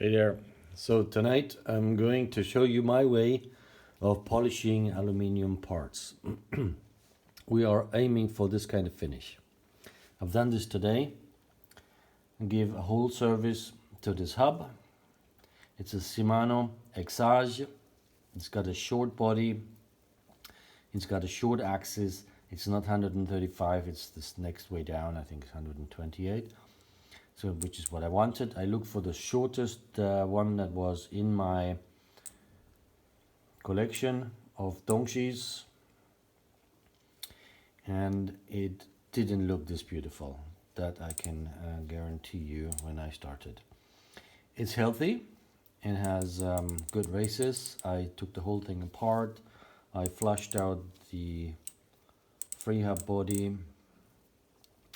Hey there. So tonight I'm going to show you my way of polishing aluminium parts. We are aiming for this kind of finish. I've done this today. I give a whole service to this hub. It's a Shimano Exage. It's got a short body. It's got a short axis. It's not 135. It's this next way down. I think it's 128. So, which is what I wanted. I looked for the shortest one that was in my collection of Dongshis, and it didn't look this beautiful. That I can guarantee you when I started. It's healthy and has good races. I took the whole thing apart. I flushed out the free hub body.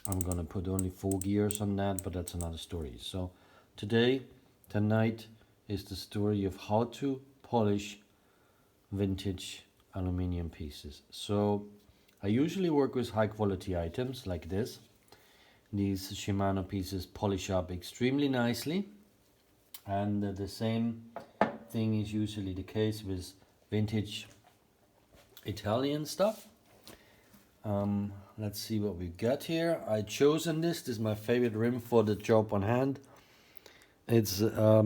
I'm gonna put only 4 gears on that, but that's another story. So tonight is the story of how to polish vintage aluminium pieces. So I usually work with high quality items like this. These Shimano pieces polish up extremely nicely, and the same thing is usually the case with vintage Italian stuff. Let's see what we got here. I chosen this. This is my favorite rim for the job on hand. It's I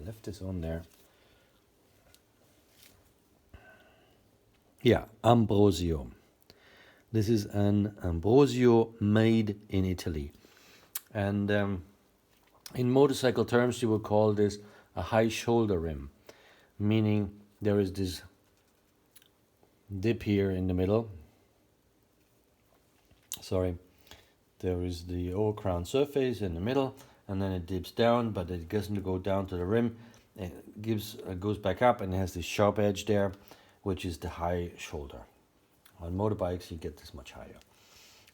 left this on there. Yeah, Ambrosio. This is an Ambrosio made in Italy, and in motorcycle terms you would call this a high shoulder rim, meaning there is this dip here in the middle. Sorry, there is the over crown surface in the middle, and then it dips down, but it doesn't go down to the rim. It goes back up, and it has this sharp edge there, which is the high shoulder. On motorbikes, you get this much higher.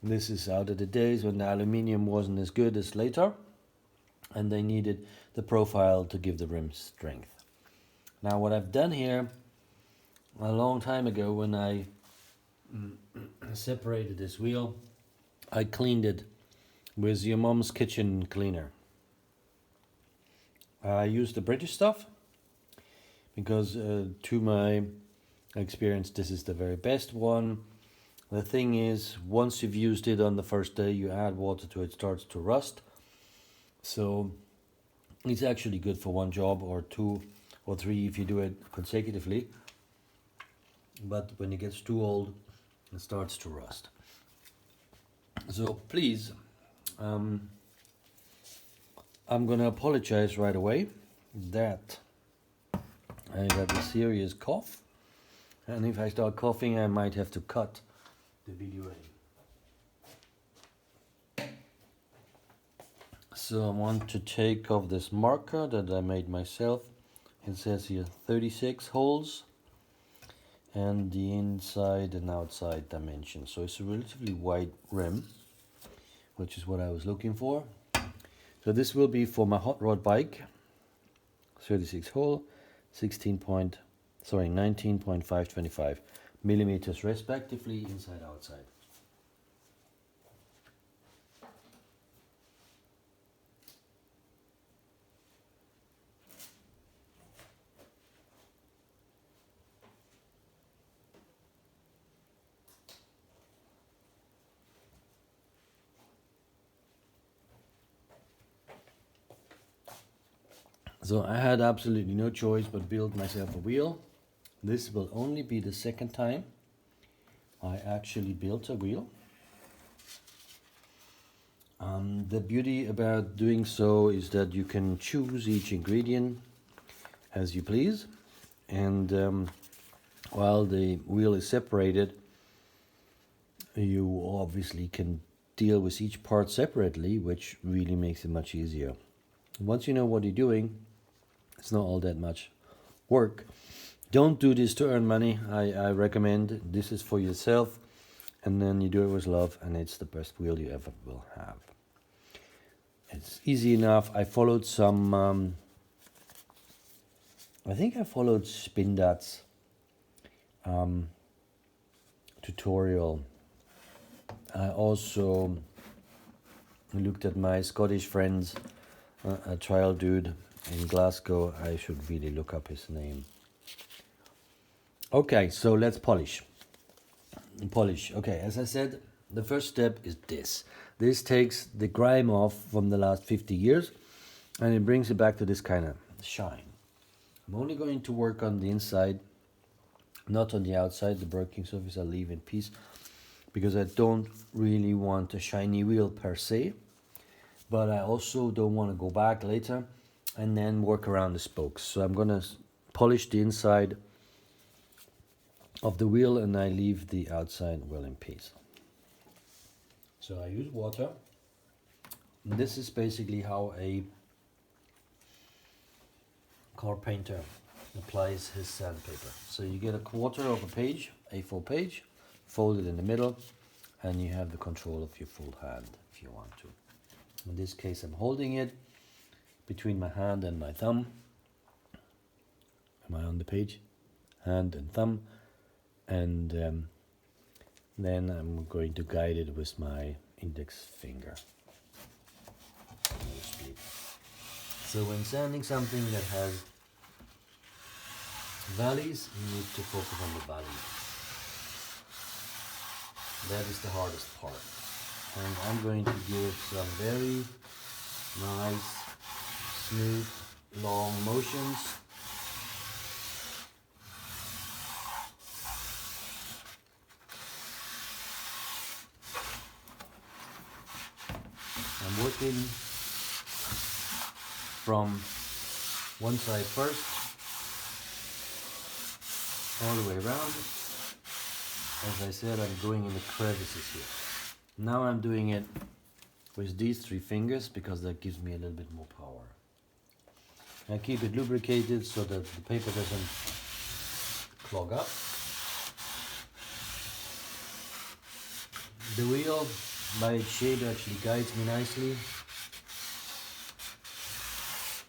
This is out of the days when the aluminium wasn't as good as later, and they needed the profile to give the rim strength. Now what I've done here a long time ago, when I separated this wheel, I cleaned it with your mom's kitchen cleaner. I used the British stuff because to my experience this is the very best one. The thing is, once you've used it on the first day, you add water to it, it starts to rust. So it's actually good for one job or 2 or 3 if you do it consecutively, but when it gets too old it starts to rust. So please, I'm gonna apologize right away that I got a serious cough, and if I start coughing I might have to cut the video in. So I want to take off this marker that I made myself. It says here 36 holes, and the inside and outside dimensions. So it's a relatively wide rim, which is what I was looking for. So this will be for my hot rod bike, 36 hole, 19.525 millimeters respectively, inside outside. So I had absolutely no choice but build myself a wheel. This will only be the second time I actually built a wheel. The beauty about doing so is that you can choose each ingredient as you please, and while the wheel is separated, you obviously can deal with each part separately, which really makes it much easier. Once you know what you're doing, it's not all that much work. Don't do this to earn money. I recommend this is for yourself, and then you do it with love, and it's the best wheel you ever will have. It's easy enough. I followed some, I think I followed Spindat's tutorial. I also looked at my Scottish friends, a trial dude in Glasgow. I should really look up his name. Okay, so let's polish. Polish. Okay, as I said, the first step is this. This takes the grime off from the last 50 years and it brings it back to this kind of shine. I'm only going to work on the inside, not on the outside. The working surface I'll leave in peace because I don't really want a shiny wheel per se, but I also don't want to go back later and then work around the spokes. So I'm going to polish the inside of the wheel and I leave the outside well in peace. So I use water. And this is basically how a car painter applies his sandpaper. So you get a quarter of a page, A4 page, fold it in the middle, and you have the control of your full hand if you want to. In this case I'm holding it between my hand and my thumb. Am I on the page? Hand and thumb. And then I'm going to guide it with my index finger. So when sanding something that has valleys, you need to focus on the valleys. That is the hardest part. And I'm going to give some very nice, smooth, long motions. I'm working from one side first, all the way around. As I said, I'm going in the crevices here. Now I'm doing it with these 3 fingers because that gives me a little bit more power. I keep it lubricated so that the paper doesn't clog up. The wheel, by its shape, actually guides me nicely.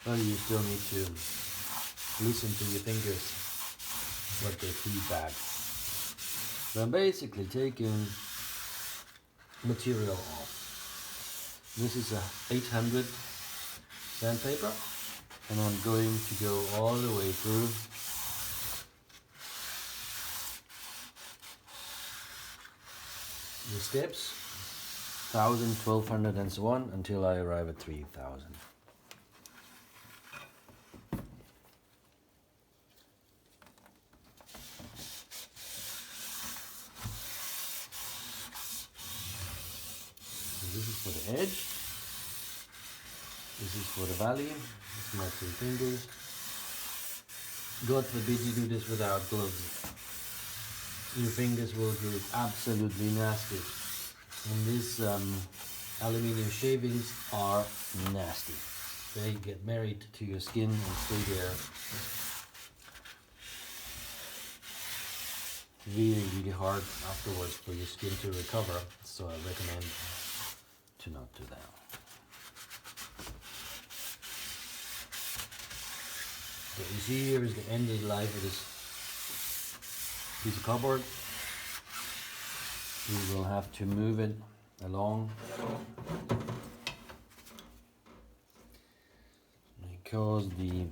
But you still need to listen to your fingers, what they feed back. So I'm basically taking material off. This is a 800 sandpaper, and I'm going to go all the way through the steps, 1000, 1200 and so on, until I arrive at 3000. This is for the edge, this is for the valley, this is my 3 fingers. God forbid you do this without gloves. Your fingers will get absolutely nasty. And these aluminium shavings are nasty. They get married to your skin and stay there. Really, really hard afterwards for your skin to recover. So I recommend to not do that. What you see here is the end of the life of this piece of cardboard. We will have to move it along because the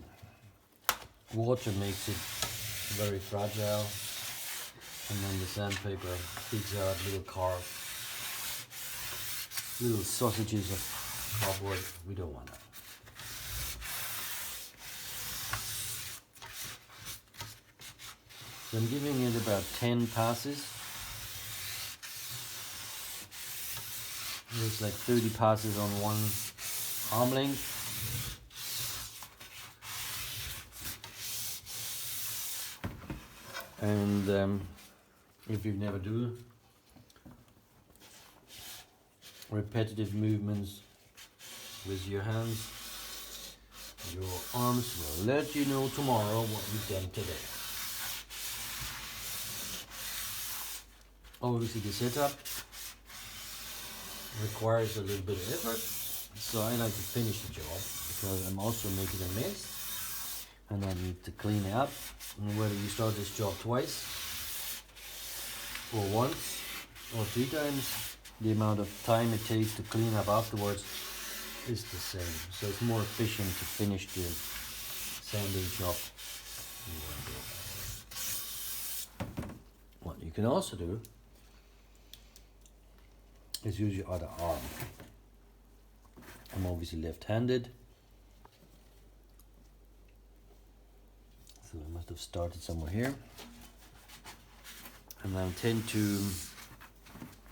water makes it very fragile, and then the sandpaper digs out little sausages of cardboard. We don't want that. So I'm giving it about 10 passes. There's like 30 passes on one arm length. And if you never do repetitive movements with your hands, your arms will let you know tomorrow what you've done today. Obviously the setup requires a little bit of effort, so I like to finish the job because I'm also making a mess and I need to clean it up. And whether you start this job twice or once or 3 times, the amount of time it takes to clean up afterwards is the same. So it's more efficient to finish the sanding job in one go. What you can also do is use your other arm. I'm obviously left-handed, so I must have started somewhere here. And I tend to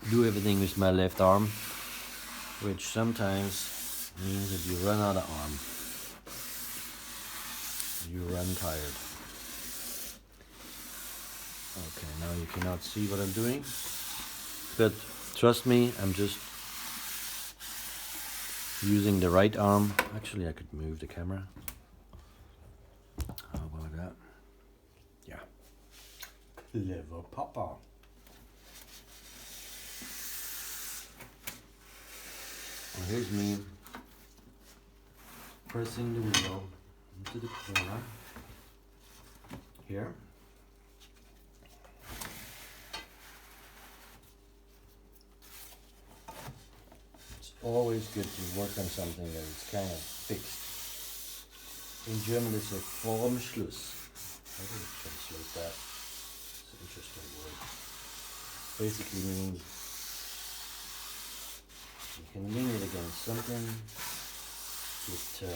do everything with my left arm, which sometimes means that you run out of arm. You run tired. Okay, now you cannot see what I'm doing, but trust me, I'm just using the right arm. Actually, I could move the camera. How about that? Yeah. Clever papa. Well, here's me pressing the wheel into the corner here. It's always good to work on something that is kind of fixed. In German they say Formschluss. How do you translate that? It's an interesting word. Basically means you can lean it against something. It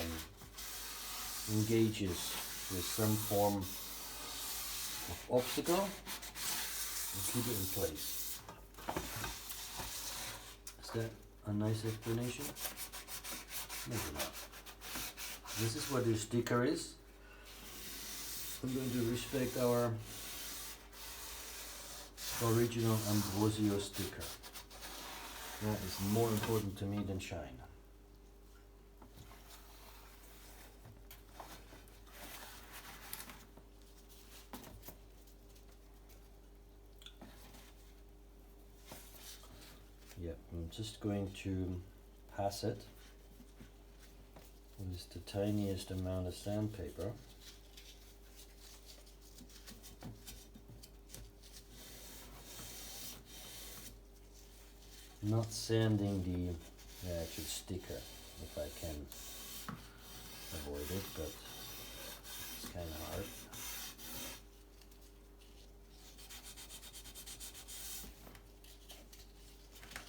engages with some form of obstacle and keep it in place. Is that a nice explanation? Maybe not. This is what your sticker is. I'm going to respect our original Ambriosio sticker. That is more important to me than shine. Yep, I'm just going to pass it with the tiniest amount of sandpaper. Not sanding the actual sticker if I can avoid it, but it's kind of hard.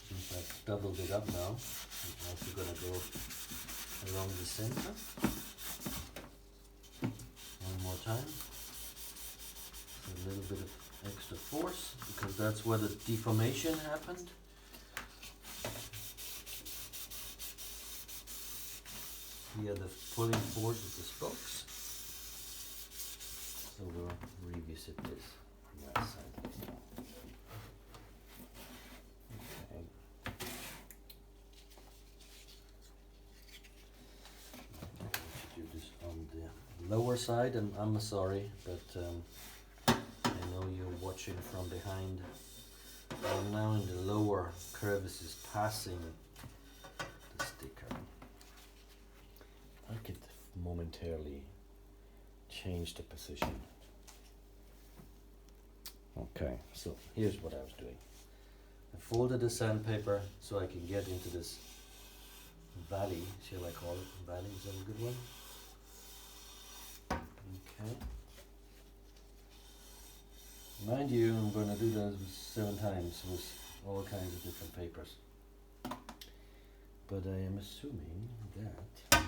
Since I've doubled it up now, I'm also going to go along the center one more time. A little bit of extra force because that's where the deformation happened. Here the pulling force is the spokes. So we'll revisit this from that side. Okay. I'm going to do this on the lower side, and I'm sorry, but I know you're watching from behind. I'm now in the lower crevices passing the sticker. I could momentarily change the position. Okay, so here's what I was doing. I folded the sandpaper so I can get into this valley, shall I call it? Valley, is that a good one? Okay. Mind you, I'm going to do that 7 times with all kinds of different papers. But I am assuming that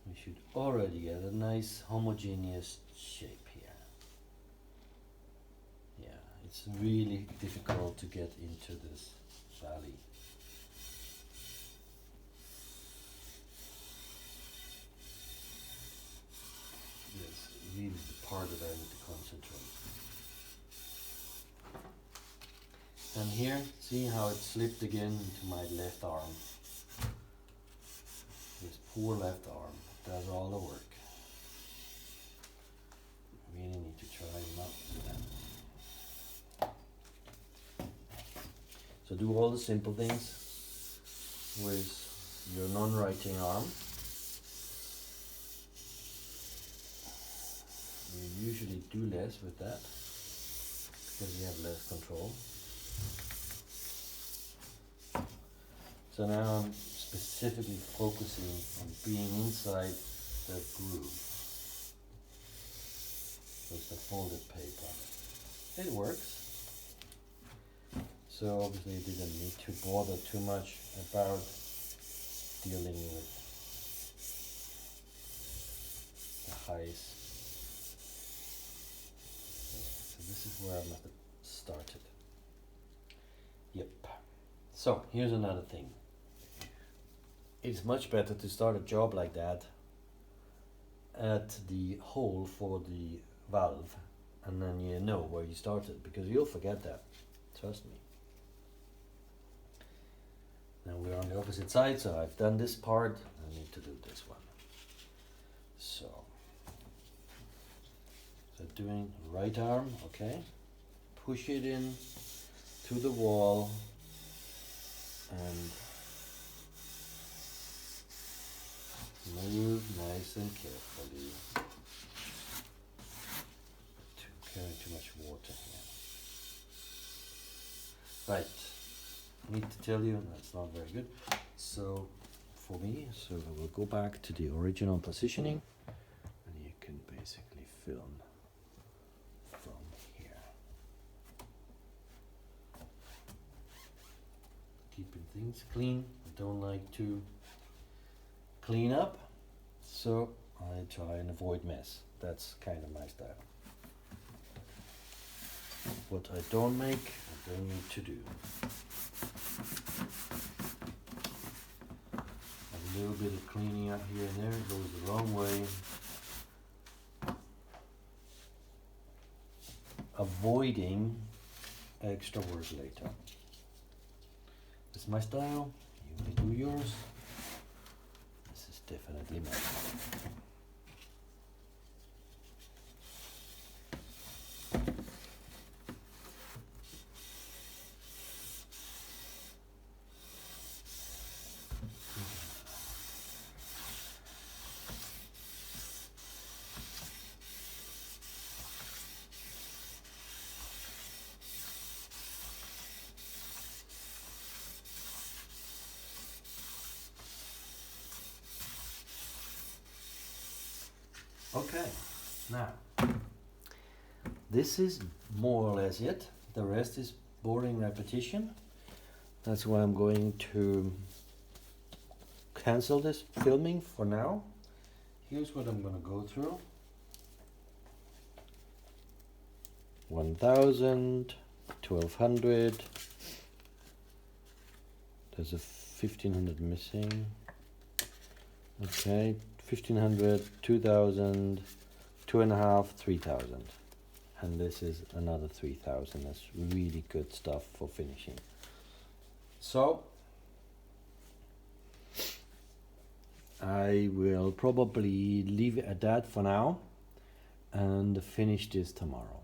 we should already get a nice homogeneous shape here. Yeah, it's really difficult to get into this valley. Yes, really the part that I need to concentrate. And here, see how it slipped again into my left arm. This poor left arm does all the work. Really need to try not to do that. So do all the simple things with your non-writing arm. You usually do less with that. because you have less control. So now I'm specifically focusing on being inside the groove. So it's the folded paper. It works. So obviously I didn't need to bother too much about dealing with the highs. So this is where I must have started. Yep. So here's another thing. It's much better to start a job like that at the hole for the valve, and then you know where you started, because you'll forget that. Trust me. Now we're on the opposite side, so I've done this part. I need to do this one. So doing right arm, okay. Push it in to the wall and move nice and carefully. Carrying too much water here. Right. I need to tell you that's not very good. So for me, so I will go back to the original positioning, and you can basically film from here. Keeping things clean. I don't like to clean up, so I try and avoid mess. That's kind of my style. What I don't make, I don't need to do. A little bit of cleaning up here and there goes the wrong way. Avoiding extra work later. This is my style. You may do yours. This is definitely mine. Okay, now this is more or less it. The rest is boring repetition. That's why I'm going to cancel this filming for now. Here's what I'm going to go through. 1000, 1200. There's a 1500 missing. Okay, 1500, 2000, 2.5, 3000. And this is another 3000. That's really good stuff for finishing. So I will probably leave it at that for now and finish this tomorrow.